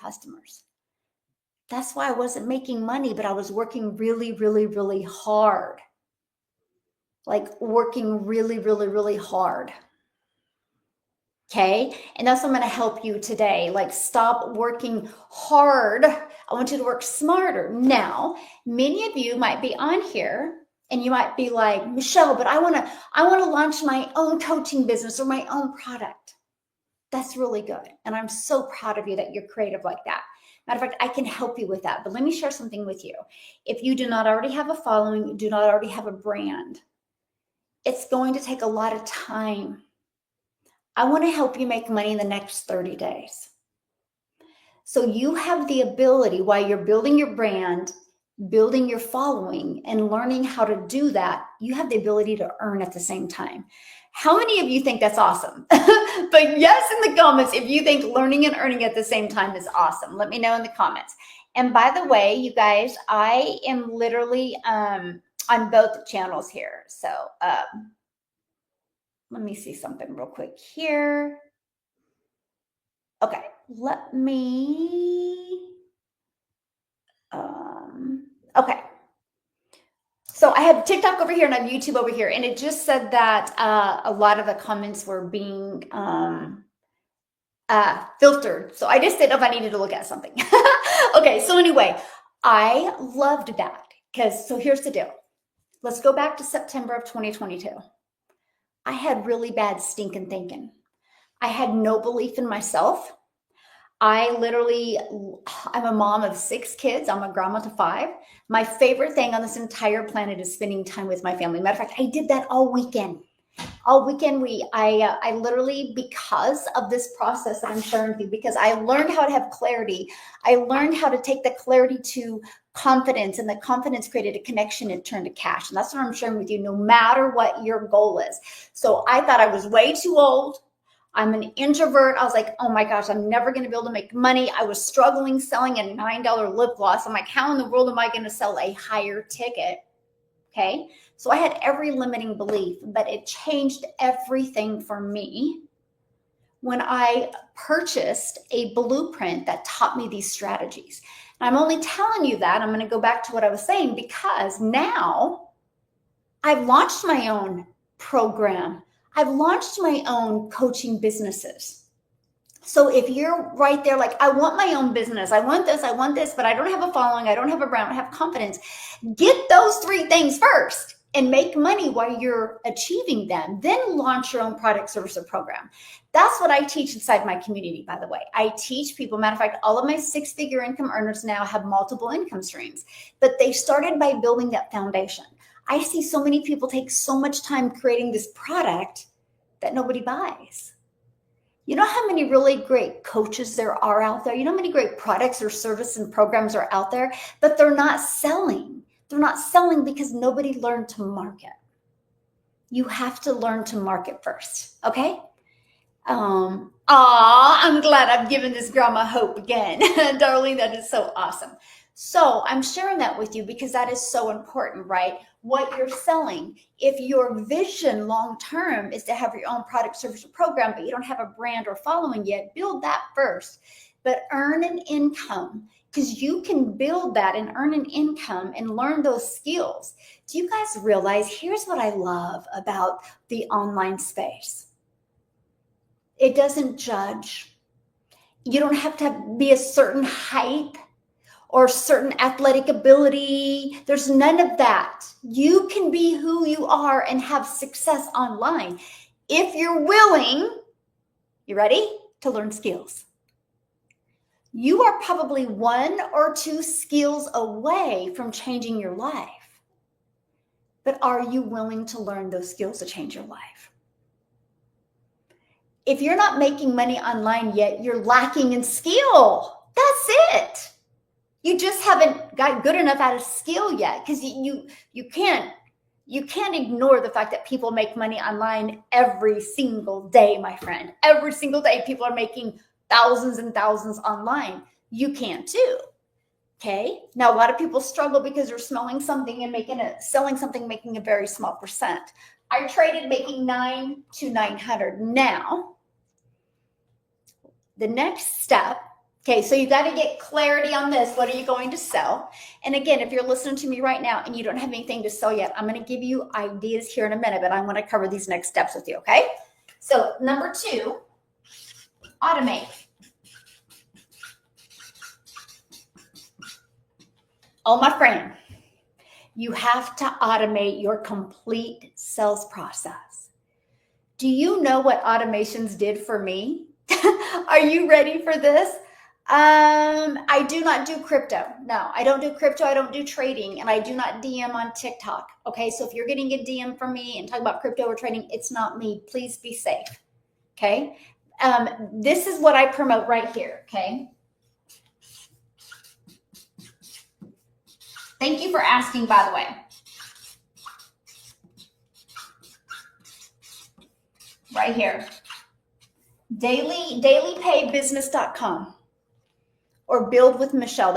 customers. That's why I wasn't making money, but I was working really, really, really hard. Like working really, really, really hard. Okay. And that's what I'm going to help you today. Like, stop working hard. I want you to work smarter. Now, many of you might be on here and you might be like, Michelle, but I want to launch my own coaching business or my own product. That's really good. And I'm so proud of you that you're creative like that. Matter of fact, I can help you with that. But let me share something with you. If you do not already have a following, do not already have a brand, it's going to take a lot of time. I want to help you make money in the next 30 days. So you have the ability, while you're building your brand, building your following, and learning how to do that, you have the ability to earn at the same time. How many of you think that's awesome? But yes, in the comments, if you think learning and earning at the same time is awesome, let me know in the comments. And by the way, you guys, I am literally on both channels here. So let me see something real quick here. Okay, let me, okay. So I have TikTok over here and I have YouTube over here, and it just said that a lot of the comments were being filtered. So I just didn't know if I needed to look at something. Okay, so anyway, I loved that because, so here's the deal. Let's go back to September of 2022. I had really bad stinking thinking. I had no belief in myself. I'm a mom of 6 kids. I'm a grandma to 5. My favorite thing on this entire planet is spending time with my family. Matter of fact, I did that all weekend. All weekend, I literally, because of this process that I'm sharing with you, because I learned how to have clarity, I learned how to take the clarity to confidence, and the confidence created a connection and turned to cash. And that's what I'm sharing with you, no matter what your goal is. So I thought I was way too old. I'm an introvert. I was like, oh my gosh, I'm never going to be able to make money. I was struggling selling a $9 lip gloss. I'm like, how in the world am I going to sell a higher ticket? Okay. So I had every limiting belief, but it changed everything for me when I purchased a blueprint that taught me these strategies. And I'm only telling you that. I'm going to go back to what I was saying, because now I've launched my own program. I've launched my own coaching businesses. So if you're right there, like, I want my own business, I want this, but I don't have a following, I don't have a brand, I don't have confidence. Get those 3 things first and make money while you're achieving them. Then launch your own product, service, or program. That's what I teach inside my community, by the way. I teach people, matter of fact, all of my 6-figure income earners now have multiple income streams, but they started by building that foundation. I see so many people take so much time creating this product that nobody buys. You know how many really great coaches there are out there? You know how many great products or services and programs are out there, but they're not selling. They're not selling because nobody learned to market. You have to learn to market first, okay? I'm glad I've given this grandma hope again. Darling, that is so awesome. So I'm sharing that with you because that is so important, right? What you're selling. If your vision long-term is to have your own product, service, or program, but you don't have a brand or following yet, build that first. But earn an income, because you can build that and earn an income and learn those skills. Do you guys realize, here's what I love about the online space. It doesn't judge. You don't have to be a certain height or certain athletic ability. There's none of that. You can be who you are and have success online if you're willing, you ready, to learn skills. You are probably 1 or 2 skills away from changing your life. But are you willing to learn those skills to change your life? If you're not making money online yet, you're lacking in skill. That's it. You just haven't got good enough at a skill yet, because you can't ignore the fact that people make money online every single day, my friend. Every single day, people are making thousands and thousands online. You can too. Okay. Now, a lot of people struggle because they're selling something, making a very small percent. I traded making $9 to $900. Now, the next step Okay, so you got to get clarity on this. What are you going to sell? And again, if you're listening to me right now and you don't have anything to sell yet, I'm going to give you ideas here in a minute, but I want to cover these next steps with you, okay? So number 2, automate. Oh, my friend, you have to automate your complete sales process. Do you know what automations did for me? Are you ready for this? I do not do crypto. No, I don't do crypto. I don't do trading, and I do not DM on TikTok. Okay, so if you're getting a DM from me and talking about crypto or trading, it's not me. Please be safe. Okay, this is what I promote right here. Okay. Thank you for asking, by the way. Right here. Dailypaybusiness.com or Build with Michelle.